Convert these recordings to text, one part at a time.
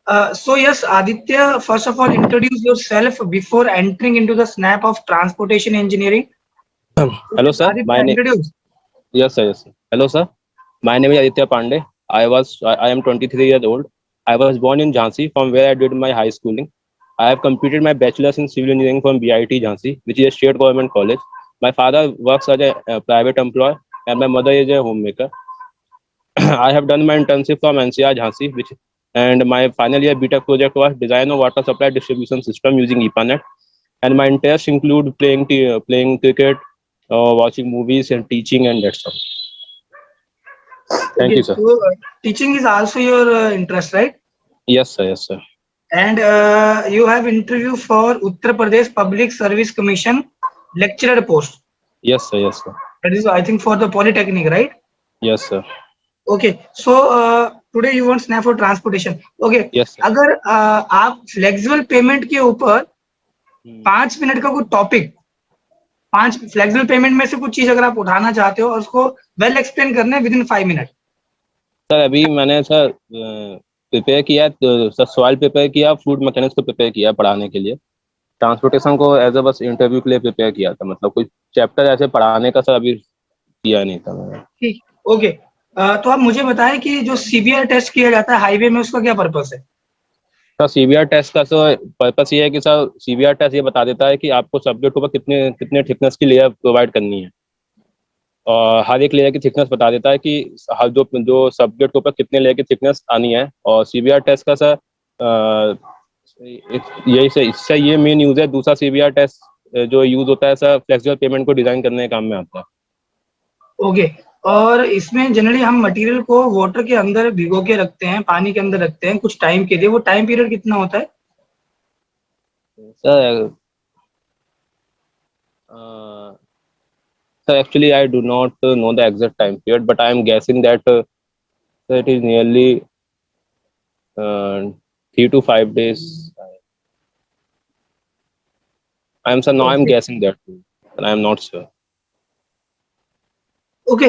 So yes, Aditya, first of all, introduce yourself before entering into the snap of transportation engineering. So Hello, yes, sir. Aditya, introduce. Yes, sir. Yes, sir. Hello, sir. My name is Aditya Pandey. I am 23 years old. I was born in Jhansi, from where I did my high schooling. I have completed my bachelor's in civil engineering from BIT Jhansi, which is a state government college. My father works as a private employee, and my mother is a homemaker. I have done my internship from NCR Jhansi, and my final year BTech project was design of water supply distribution system using EPANET. And my interests include playing cricket, watching movies, and teaching, and that's all. Thank Okay, you, sir. so teaching is also your interest, right? Yes, sir. Yes, sir. And you have interview for Uttar Pradesh Public Service Commission lecturer post. Yes, sir. Yes, sir. That is, I think, for the Polytechnic, right? Yes, sir. Okay, so today you want snap for transportation. Okay, Yes, sir. अगर आप flexible pavement के ऊपर Hmm. 5 minute का कोई topic, 5 flexible pavement में से कुछ चीज अगर आप उठाना चाहते हो और उसको वेल एक्सप्लेन करना है विद इन 5 मिनट. सर अभी मैंने सर प्रिपेयर किया, तो सर सॉइल प्रिपेयर किया, फूड मैकेनिक्स को प्रिपेयर किया पढ़ाने के लिए। ट्रांसपोर्टेशन को एज अ बस इंटरव्यू के लिए प्रिपेयर किया था, मतलब कोई चैप्टर ऐसे पढ़ाने का सर अभी किया नहीं था मैंने। ठीक, ओके. तो आप मुझे बताएं कि जो सीबीआर टेस्ट किया जाता है हाईवे में, उसका क्या पर्पस है? सर सीबीआर टेस्ट का सर पर्पस ये है कि सर सीबीआर टेस्ट ये बता देता है कि आपको सब्जेक्ट के ऊपर कितने कितने थिकनेस की लेयर प्रोवाइड करनी है, और हर एक लेयर की थिकनेस बता देता है कि हर जो जो सब्जेक्ट के ऊपर कितने लेयर की थिकनेस आनी है। और सीबीआर टेस्ट का सर यही से इससे ये मेन यूज है। दूसरा सीबीआर टेस्ट जो यूज होता है सर फ्लेक्सिबल पेमेंट को डिजाइन करने के काम में आता है। ओके. और इसमें जनरली हम मटेरियल को वाटर के अंदर भिगो के रखते हैं, पानी के अंदर रखते हैं कुछ टाइम के लिए. वो टाइम पीरियड कितना होता है? Sir sir actually I do not know the exact time period, but I am guessing that it is nearly 3 to 5 days. I am sir, now I am okay. guessing that too, but I am not sure. Okay.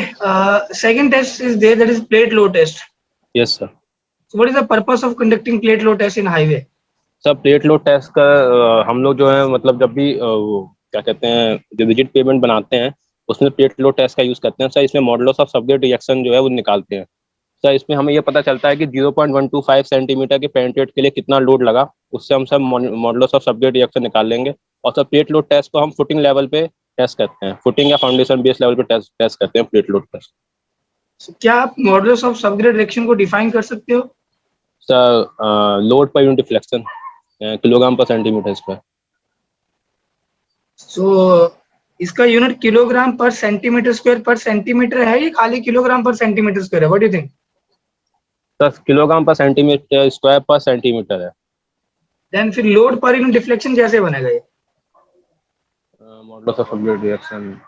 Second test is there, that is plate load test. Yes sir. So what is the purpose of conducting plate load test in highway? Sir plate load test का हम लोग जो है मतलब जब भी वो क्या कहते हैं जो रिजिड पेमेंट बनाते हैं उसमें प्लेट लोड टेस्ट का यूज करते हैं सर। इसमें मॉडल्स ऑफ सब्जेक्ट रिएक्शन जो है वो निकालते हैं सर। इसमें हमें ये पता चलता है कि 0.125 सेंटीमीटर के पेनिट्रेट के लिए कितना लोड लगा, उससे हम सब मॉडल्स ऑफ सब्जेक्ट रिएक्शन निकाल लेंगे। और सर प्लेट लोड टेस्ट को हम फुटिंग लेवल पे टेस्ट करते हैं, फुटिंग या फाउंडेशन बेस लेवल पे टेस्ट करते हैं प्लेट लोड टेस्ट। So, क्या आप मॉडल्स ऑफ सबग्रेड रिएक्शन को डिफाइन कर सकते हो? Sir load per unit deflection kilogram पर सेंटीमीटर स्क्वायर। सो इसका यूनिट किलोग्राम पर सेंटीमीटर स्क्वायर पर सेंटीमीटर है या खाली किलोग्राम पर सेंटीमीटर स्क्वायर है? What do you think? Sir kilogram पर सेंटीमीटर स्क्वायर पर सेंटीमीटर है। देन फिर लोड पर यूनिट डिफ्लेक्शन कैसे बनेगा ये? Models of subject reaction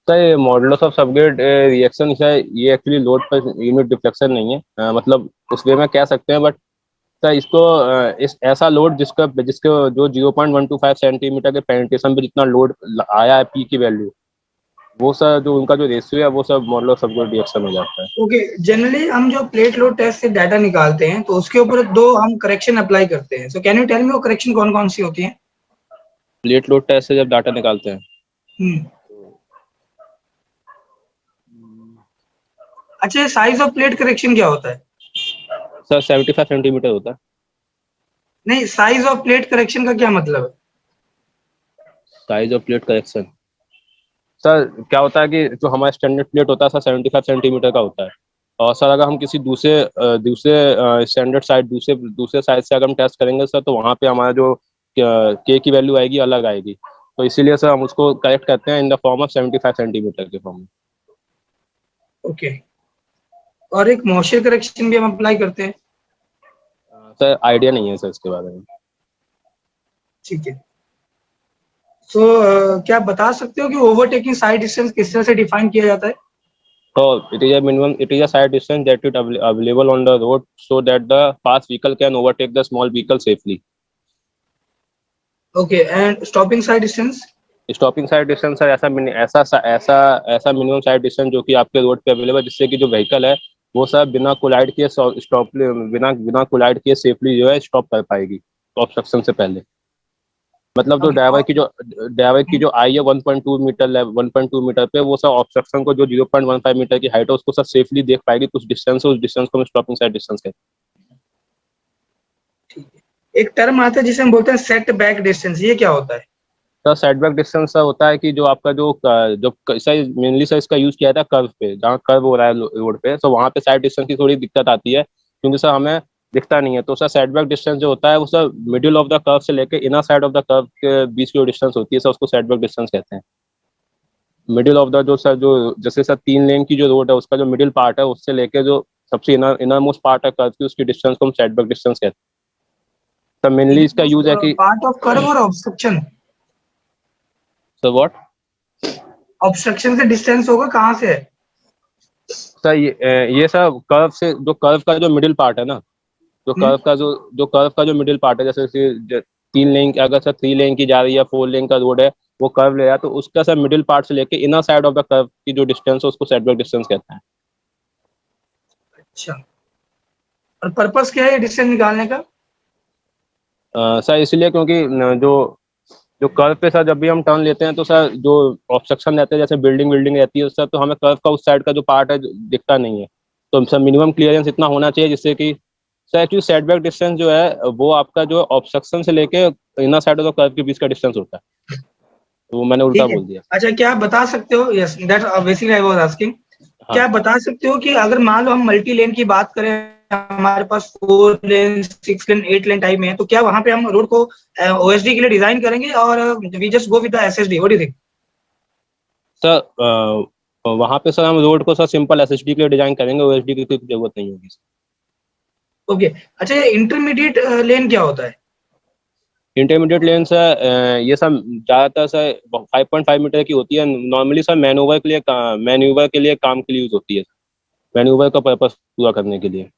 sir ये मॉडल्स ऑफ सबग्रेड रिएक्शन है, ये actually load per unit deflection नहीं है। मतलब उस वे में कह सकते हैं, बट सर इसको इस ऐसा लोड जिसका जिसके जो 0.125 सेंटीमीटर के पेनिट्रेशन पे जितना लोड आया है पी की वैल्यू, वो सर जो उनका जो रेशियो है वो सब मॉडल ऑफ सबग्रेड रिएक्शन हो जाता है। ओके. जनरली हम जो प्लेट लोड टेस्ट से डाटा निकालते हैं तो उसके ऊपर दो हम करेक्शन अप्लाई करते हैं. So can you tell me वो करेक्शन कौन कौन सी होती हैं? प्लेट लोड टेस्ट से जब डाटा निकालते हैं हम्म. तो अच्छा, साइज ऑफ प्लेट करेक्शन क्या होता है? सर 75 सेंटीमीटर होता है। नहीं, साइज ऑफ प्लेट करेक्शन का क्या मतलब है? Size of plate correction sir क्या होता है कि जो हमारा स्टैंडर्ड प्लेट होता है सर 75 सेंटीमीटर का होता है। और सर अगर हम किसी दूसरे दूसरे स्टैंडर्ड साइड दूसरे दूसरे साइड से अगर हम टेस्ट करेंगे सर, तो वहाँ पे हमारा जो के की वैल्यू आएगी अलग आएगी। तो इसीलिए सर हम उसको करेक्ट करते हैं in the form of 75 centimetre के फॉर्म में। ओके. और एक मॉइस्चर करेक्शन भी हम अप्लाई करते हैं. सर आइडिया नहीं है सर इसके बारे में। ठीक है. सो क्या आप बता सकते हो कि ओवरटेकिंग साइड डिस्टेंस किस तरह से डिफाइन किया जाता है? So it is a side distance that is available on the road so that the fast vehicle can overtake the small vehicle safely. Okay. And stopping side distance? Stopping side distance sir ऐसा minimum side distance जो कि आपके road पे available है, जिससे कि जो vehicle है वो सर बिना कोलाइड किए स्टॉप, बिना बिना कोलाइड किए सेफली जो है स्टॉप कर पाएगी ऑब्स्ट्रक्शन से पहले। मतलब जो ओके। ड्राइवर की जो आई है 1.2 मीटर, 1.2 मीटर पे, वो सर ऑब्स्ट्रक्शन को जो 0.15 मीटर की हाइट है उसको सर सेफली देख पाएगी, कुछ डिस्टेंस है, उस डिस्टेंस को हम स्टॉपिंग साइड डिस्टेंस कहते ठीक है, एक टर्म आता है जिसे हम बोलते हैं सेट बैक डिस्टेंस, ये क्या होता है? हैं। सर सेटबैक डिस्टेंस सर होता है कि जो आपका जो सर मेनली सर इसका यूज किया जाता है कर्व पे, जहाँ कर्व हो रहा है रोड पे, तो वहाँ पे साइड डिस्टेंस की थोड़ी दिक्कत आती है, क्योंकि सर हमें दिखता नहीं है। तो सर सेटबैक डिस्टेंस जो होता है वो sir middle of the curve से लेके inner side of the curve के बीच की जो डिस्टेंस होती है सर उसको सेटबैक डिस्टेंस कहते हैं। मिडिल ऑफ द जो सर जो जैसे सर 3 लेन की जो रोड है उसका जो मिडिल पार्ट है उससे लेके जो सबसे इनर मोस्ट पार्ट है कर्व की, उसकी डिस्टेंस को हम सेटबैक डिस्टेंस कहते हैं। सर मेनली इसका यूज है कि पार्ट ऑफ कर्व और ऑब्स्ट्रक्शन, सर व्हाट ऑब्स्ट्रक्शन से डिस्टेंस होगा कहाँ से है? सर ये सर कर्व से, जो कर्व का जो मिडिल पार्ट है ना, जो हम्म, कर्व का जो कर्व का जो मिडिल पार्ट है, जैसे कि 3 लेन, अगर सर 3 लेन की जा रही है, 4 लेन का रोड है, वो कर्व ले रहा है, तो उसका सर मिडिल पार्ट से लेके inner side of the curve की जो डिस्टेंस है उसको सेटबैक डिस्टेंस कहते हैं। अच्छा, और पर्पस क्या है ये डिस्टेंस निकालने का? सर इसलिए क्योंकि जो जो कर्व पे सर जब भी हम टर्न लेते हैं तो सर जो ऑब्स्ट्रक्शन रहते हैं, जैसे बिल्डिंग बिल्डिंग रहती है सर, तो हमें कर्व का उस साइड का जो पार्ट है दिखता नहीं है। तो सर मिनिमम क्लियरेंस इतना होना चाहिए जिससे कि सर एक्चुअली सेटबैक डिस्टेंस जो है वो आपका जो ऑब्स्ट्रक्शन से लेके inner side of the curve के बीच का डिस्टेंस होता है। तो वो मैंने उल्टा ठीक है। बोल दिया। अच्छा, क्या आप बता सकते हो, yes that basically I was asking, क्या हाँ आप बता सकते हो कि अगर मान लो हम मल्टी लेन की बात करें, हमारे पास 4 लेन, 6 लेन, 8 लेन टाइप में है, तो क्या वहां पे हम रोड को ओएसडी के लिए डिजाइन करेंगे और we just go with the SSD? What do you think? Sir वहाँ पे सर हम रोड को सर सिंपल एसएसडी के लिए डिजाइन करेंगे, ओएसडी की कोई जरूरत नहीं होगी। ओके। अच्छा, ये इंटरमीडिएट लेन क्या होता है? इंटरमीडिएट लेन सर ये सब ज्यादातर सर 5.5 मीटर की होती है, नॉर्मली सर मैन्यूवर के लिए काम के लिए यूज होती है, मैन्यूवर का पर्पस पूरा करने के लिए।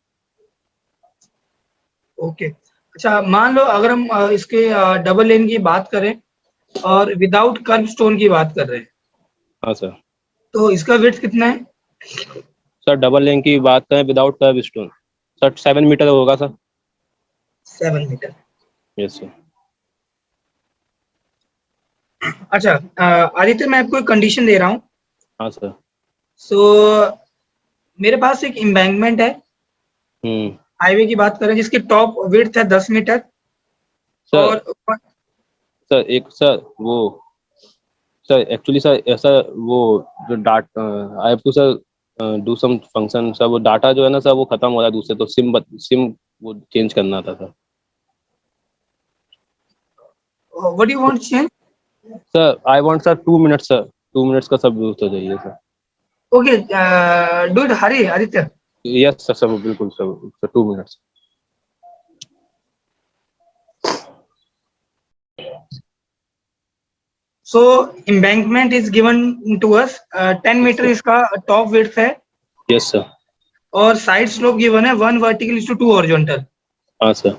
ओके। अच्छा, मान लो अगर हम इसके डबल लेन की बात करें और विदाउट कर्व स्टोन की बात कर रहे हैं, हाँ सर। तो इसका विड्थ कितना है? सर डबल लेन की बात करें without curb stone, sir 7 metre होगा सर। 7 मीटर। Yes sir. अच्छा, आदित्य, मैं आपको एक कंडीशन दे रहा हूँ। हाँ सर। सो मेरे पास एक एम्बैंकमेंट है, हम्म। हाईवे की बात करें, जिसकी टॉप विड्थ है 10 मीटर, सर और सर एक सर वो सर एक्चुअली सर ऐसा वो जो that I have to sir do some function sir, वो डाटा जो है ना सर वो खत्म हो रहा है दूसरे, तो सिम वो चेंज करना था sir. What do you want change? Sir I want sir 2 minutes sir, 2 minutes का सब यूज हो जाइए सर। Okay, do it, hurry Aditya. Yes sir, सब बिल्कुल sir, sir 2 minutes. So embankment is given to us, 10 metre इसका टॉप विड्थ है, yes sir. और साइड स्लोप गिवन है 1 वर्टिकल इज टू 2 हॉरिजॉन्टल, हाँ सर।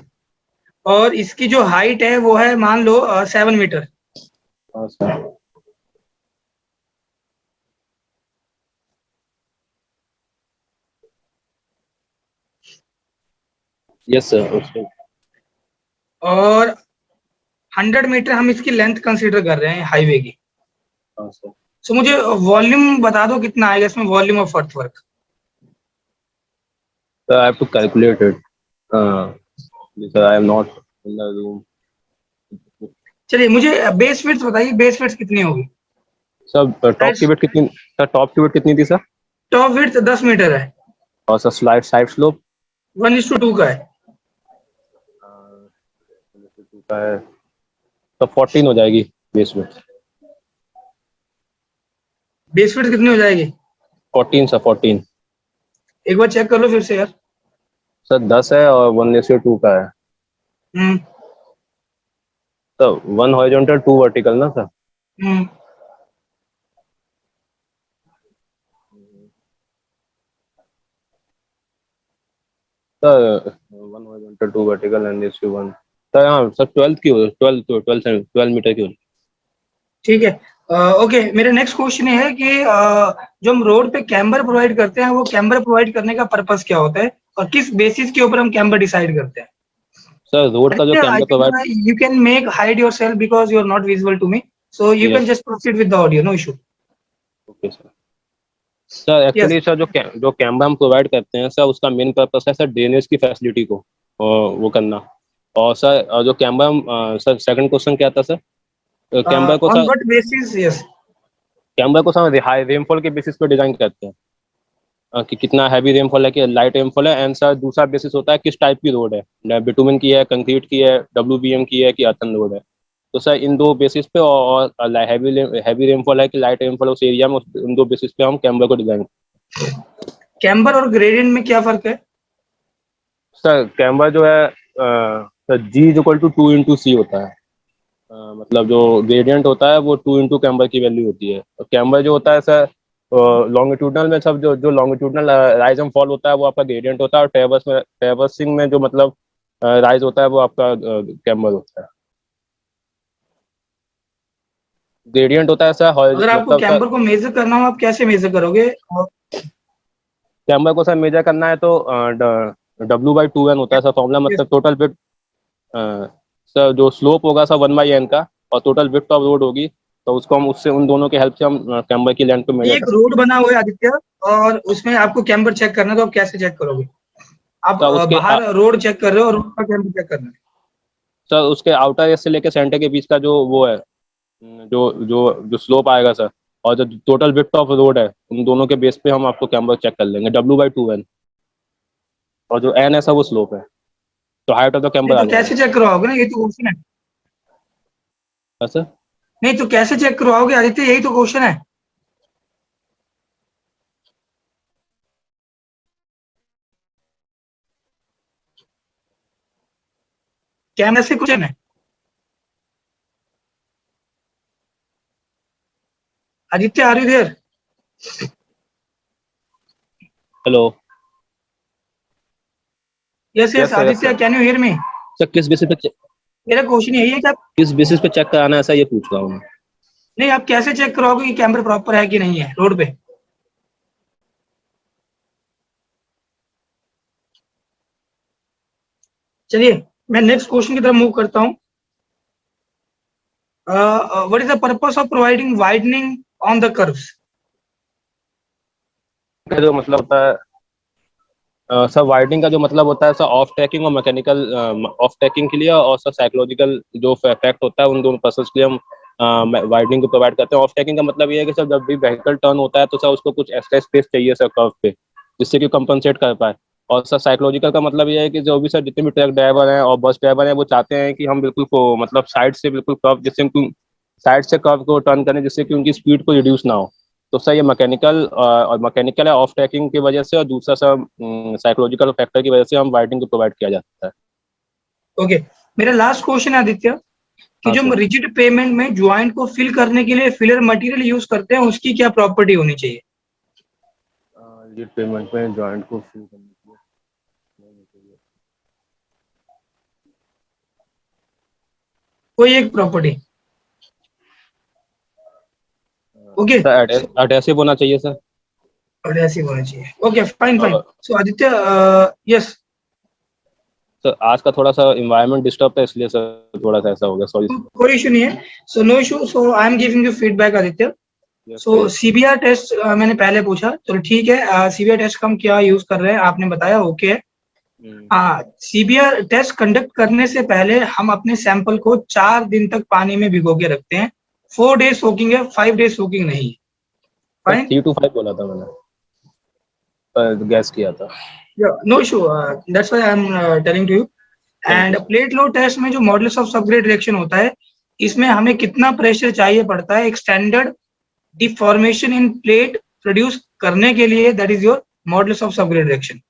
और इसकी जो हाइट है वो है मान लो 7 मीटर। हाँ सर। Yes sir okay. और 100 मीटर हम इसकी लेंथ कंसीडर कर रहे हैं हाईवे की। हाँ सर। सो मुझे वॉल्यूम बता दो कितना आएगा इसमें, volume of earthwork. Sir I have to calculate it, sir I am not in the room. चलिए, मुझे बेस विड्थ बताइए, बेस विड्थ कितनी होगी? सर टॉप की वेट कितनी, सर टॉप की वेट कितनी थी सर? टॉप विड्थ 10 मीटर है, और सर स्लाइड साइड स्लोप 1:2 का है। का है, तो 14 हो जाएगी बेस वेट। बेस विड्थ कितनी हो जाएगी? 14 सर, 14। एक बार चेक कर लो फिर से यार। सर 10 है और 1:2 का है। हम्म। सर 1 हॉरिजॉन्टल 2 वर्टिकल ना sir? Hmm. Sir 1 horizontal 2 vertical and this 1। Sir हाँ सर 12 की हो, 12 मीटर की हो। ठीक है। ओके, मेरा नेक्स्ट क्वेश्चन ये है कि जो हम रोड पे कैम्बर प्रोवाइड करते हैं, वो कैम्बर प्रोवाइड करने का पर्पस क्या होता है और किस बेसिस के ऊपर हम कैम्बर डिसाइड करते हैं? सर रोड का जो I camera think provide, you can make hide yourself because you are not visible to me, so you can yes, just proceed with the audio, no issue. Okay sir. Sir Yes. Actually sir जो camera हम provide करते हैं sir, उसका main purpose है sir drainage की facility को वो करना। और सर जो कैमरा, सर सेकंड क्वेश्चन क्या था सर? कैमरा को On sir, what basis? Yes. Camera को सर हाई रेनफॉल के बेसिस पे डिजाइन करते हैं, कि कितना हैवी रेनफॉल है कि लाइट रेनफॉल है। एंड सर दूसरा बेसिस होता है किस टाइप की रोड है, बिटुमेन की है, कंक्रीट की है, WBM की है कि अर्थन रोड है। तो सर इन दो बेसिस पे और हैवी रेनफॉल है कि लाइट रेनफॉल उस एरिया में, उन दो बेसिस पे हम कैमरा को डिजाइन। कैम्बर और ग्रेडियंट में क्या फर्क है? सर कैमरा जो है सर G=2 × C होता है। मतलब जो ग्रेडियंट होता है वो 2 × कैमरा की वैल्यू होती है। और कैमरा जो होता है सर लॉन्गिट्यूडनल में, सब जो लॉन्गिट्यूडनल राइज एंड फॉल होता है वो आपका ग्रेडियंट होता है। और ट्रेवर्सिंग में जो मतलब राइज होता है वो आपका कैमरा होता है। ग्रेडियंट होता है सर अगर आपको मतलब सर कैम्बर को मेजर करना हो, आप कैसे मेजर करोगे? कैमरा को सर मेजर करना है तो W/2N होता है सर फॉर्मूला, Yes. मतलब टोटल विड्थ। सर जो स्लोप होगा सर 1/n का, और टोटल विड्थ ऑफ रोड होगी, तो उसको हम उससे उन दोनों के हेल्प से हम कैमरा की लेंथ पे मेजर एक कर सकते रोड बना हुआ है आदित्य, और उसमें आपको कैम्बर चेक करना है, तो आप कैसे चेक करोगे? आप हैं। सर उसके बाहर रोड चेक कर रहे हो और रोड का कैम्बर चेक करना है। सर उसके आउटर एज से लेकर सेंटर के बीच का जो वो है, जो जो जो स्लोप आएगा सर, और जो टोटल विड्थ ऑफ रोड है, उन दोनों के बेस पे हम आपको कैमरा चेक कर लेंगे, W/2N। और जो N है सर वो स्लोप है, तो हाइट ऑफ द नहीं कैमरा आ तो जाएगा। कैसे चेक करवाओगे ना, ये तो क्वेश्चन है। हाँ सर। नहीं तो कैसे चेक करवाओगे आदित्य, यही तो क्वेश्चन है। कैमरा से क्वेश्चन है Aditya, are you there? Hello. Yes yes yes sir, yes Aditya, sir. Can you hear me? Sir मेरा क्वेश्चन यही है कि आप, किस बेसिस पे चेक कराना है सर, ये पूछ रहा हूँ मैं। नहीं आप कैसे चेक कराओगे कि कैमरा प्रॉपर है कि नहीं है रोड पे? चलिए, मैं नेक्स्ट क्वेश्चन की तरफ मूव करता हूँ। What is the purpose of providing widening on the curves? का जो मतलब होता है सर, वाइडनिंग का जो मतलब होता है सर, ऑफ ट्रैकिंग और मैकेनिकल ऑफ ट्रैकिंग के लिए, और सर साइकोलॉजिकल जो फैक्ट होता है, उन दोनों पर्पस के लिए हम वाइडनिंग को प्रोवाइड करते हैं। ऑफ ट्रैकिंग का मतलब ये है कि सर जब भी व्हीकल टर्न होता है तो सर उसको कुछ एक्स्ट्रा स्पेस चाहिए सर कर्व पे, जिससे कि कंपनसेट कर पाए। और सर साइकोलॉजिकल का मतलब ये है कि जो भी सर जितने भी ट्रक ड्राइवर हैं और बस ड्राइवर हैं, वो चाहते हैं कि हम बिल्कुल को मतलब साइड से बिल्कुल कर्व, जिससे उनको साइड से कर्व को टर्न करें, जिससे कि उनकी स्पीड को रिड्यूस ना हो। तो सर ये मैकेनिकल है ऑफ ट्रैकिंग की वजह से, और दूसरा सर साइकोलॉजिकल फैक्टर की वजह से हम वाइडनिंग को प्रोवाइड किया जाता है। ओके, मेरा लास्ट क्वेश्चन है आदित्य, कि हाँ जो हम सर। रिजिड पेमेंट में ज्वाइंट को फिल करने के लिए फिलर मटेरियल यूज करते हैं, उसकी क्या प्रॉपर्टी होनी चाहिए? लीड पेमेंट में जॉइंट को फिल करने के लिए कोई एक प्रॉपर्टी। ओके, सर एडहेसिव होना चाहिए सर। और ऐसी होना चाहिए। Okay, fine fine. और सो आदित्य, यस, सर आज का थोड़ा सा इन्वायरमेंट डिस्टर्ब था, इसलिए सर थोड़ा सा ऐसा हो गया, सॉरी सर। कोई इशू नहीं है। So no issue, so I am giving you feedback Aditya. Yes so sir, yes sir. CBR test मैंने पहले पूछा, चलो ठीक है, सीबीआर टेस्ट हम क्या यूज कर रहे हैं आपने बताया, ओके है। हम्म, हाँ, सीबीआर टेस्ट कंडक्ट करने से पहले हम अपने सैंपल को 4 दिन तक पानी में भिगो के रखते हैं। 4 डेज सोकिंग है, 5 डेज सोकिंग नहीं। Sir fine. 3 to 5 बोला था मैंने, गैस किया था। No issue, that's why I am telling to you. Thank you and sir. Plate load test में जो मॉडुलस ऑफ सबग्रेड रिएक्शन होता है, इसमें हमें कितना प्रेशर चाहिए पड़ता है एक स्टैंडर्ड डिफॉर्मेशन इन प्लेट प्रोड्यूस करने के लिए, that is your modulus of subgrade reaction.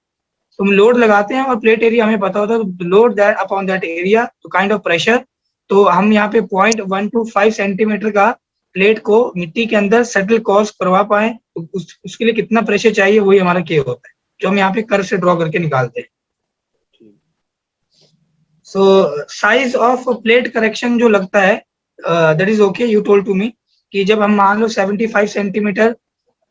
तुम लोड लगाते हैं और प्लेट एरिया हमें पता होता है, तो load that upon that area तो काइंड ऑफ प्रेशर। तो हम यहाँ पे 0.125 सेंटीमीटर का प्लेट को मिट्टी के अंदर सेटल कॉज करवा पाए, तो उसके लिए कितना प्रेशर चाहिए, वही हमारा के होता है, जो हम यहाँ पे कर्व से ड्रॉ करके निकालते हैं। So size of plate correction जो लगता है, that is okay, you told to me. कि जब हम मान लो 75 सेंटीमीटर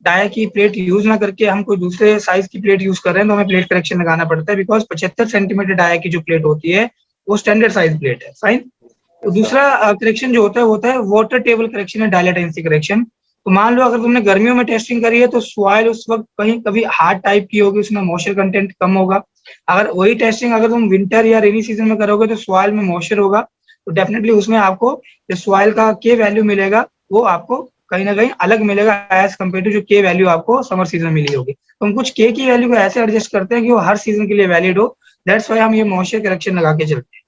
डाया की प्लेट यूज ना करके हम कोई दूसरे साइज की प्लेट यूज कर रहे हैं तो हमें प्लेट करेक्शन लगाना पड़ता है, बिकॉज 75 सेंटीमीटर डाया की जो प्लेट होती है वो स्टैंडर्ड साइज प्लेट है। फाइन। तो दूसरा करेक्शन जो होता है वो होता है वाटर टेबल करेक्शन या डायलेटेंसी करेक्शन। तो मान लो अगर तुमने गर्मियों में टेस्टिंग करी है तो सॉइल उस वक्त कहीं कभी हार्ड टाइप की होगी, उसमें मॉइस्चर कंटेंट कम होगा। अगर वही टेस्टिंग अगर तुम विंटर या रेनी सीजन में करोगे तो सॉइल में मॉइस्चर होगा, तो डेफिनेटली उसमें आपको जो सॉइल का के वैल्यू मिलेगा वो आपको कहीं ना कहीं अलग मिलेगा एज कम्पेयर टू जो के वैल्यू आपको समर सीजन में मिली होगी। तो हम कुछ के की वैल्यू को ऐसे एडजस्ट करते हैं कि वो हर सीजन के लिए वैलिड हो। दैट्स वाई हम ये मॉइस्चर करेक्शन लगा के चलते हैं।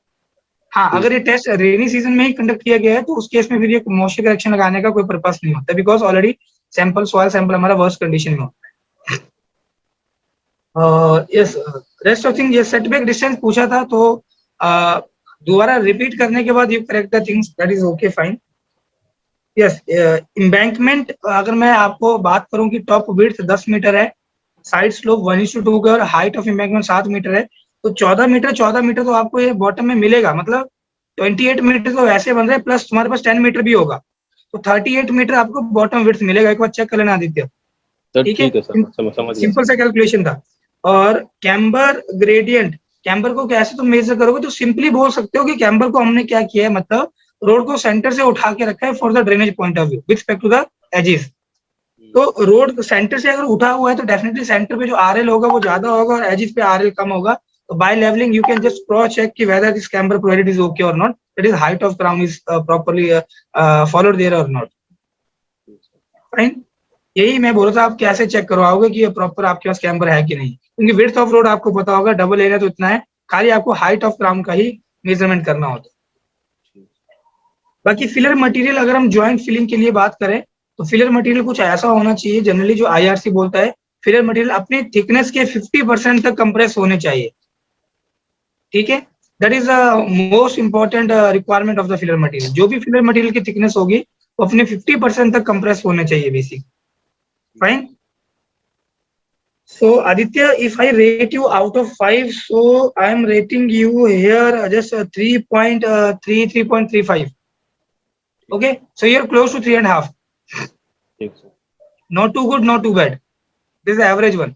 हाँ, अगर ये टेस्ट रेनी सीजन में ही कंडक्ट किया गया है तो उस केस में फिर ये मॉइस्चर करेक्शन लगाने का कोई पर्पस नहीं होता, because already sample soil sample हमारा वर्स्ट कंडीशन में होता है। यस, रेस्ट ऑफ थिंग ये सेटबैक डिस्टेंस पूछा था तो दोबारा रिपीट करने के बाद you correct the things, that is okay fine. Yes, embankment अगर मैं आपको बात करूं कि टॉप विड्थ 10 मीटर है, साइड स्लोप 1:2 और हाइट ऑफ एम्बैंकमेंट 7 मीटर है, तो 14 मीटर तो आपको ये बॉटम में मिलेगा, मतलब 28 मीटर तो वैसे बन रहे हैं, प्लस तुम्हारे पास 10 मीटर भी होगा, तो 38 मीटर आपको बॉटम विड्थ मिलेगा। एक बार चेक कर लेना आदित्य, ठीक है? सिंपल सा कैलकुलेशन था। और कैम्बर ग्रेडियंट, कैम्बर को कैसे तुम मेजर करोगे, तो सिंपली बोल सकते हो कि कैम्बर को हमने क्या किया है, मतलब रोड को सेंटर से उठा के रखा है for the drainage point of view with respect to the edges. तो रोड सेंटर से अगर उठा हुआ है तो डेफिनेटली सेंटर पे जो आरएल होगा वो ज्यादा होगा और एजेस पे आरएल कम होगा। तो by levelling you can just cross check कि whether this camber provided is okay और not, that is height of crown is properly followed there और नॉट। फाइन। यही मैं बोल रहा था, आप कैसे चेक करवाओगे कि ये प्रॉपर आपके पास कैम्बर है कि नहीं, क्योंकि विड्थ ऑफ रोड आपको पता होगा, डबल एरिया तो इतना है, खाली आपको हाइट ऑफ क्राउन का ही मेजरमेंट करना होता है। बाकी फिलर मटेरियल अगर हम जॉइंट फिलिंग के लिए बात करें तो फिलर मटेरियल कुछ ऐसा होना चाहिए, जनरली जो आईआरसी बोलता है फिलर मटेरियल अपने थिकनेस के 50% तक कंप्रेस होने चाहिए, ठीक है? That is the most important requirement of the filler material. जो भी फिलर मटेरियल की थिकनेस होगी वो अपने 50% तक कंप्रेस होने चाहिए basic. Fine. So Aditya, if I rate you out of 5, so I am rating you here just 3.3, 3.35. Okay, so you're close to 3.5. Not too good, not too bad. This is the average one.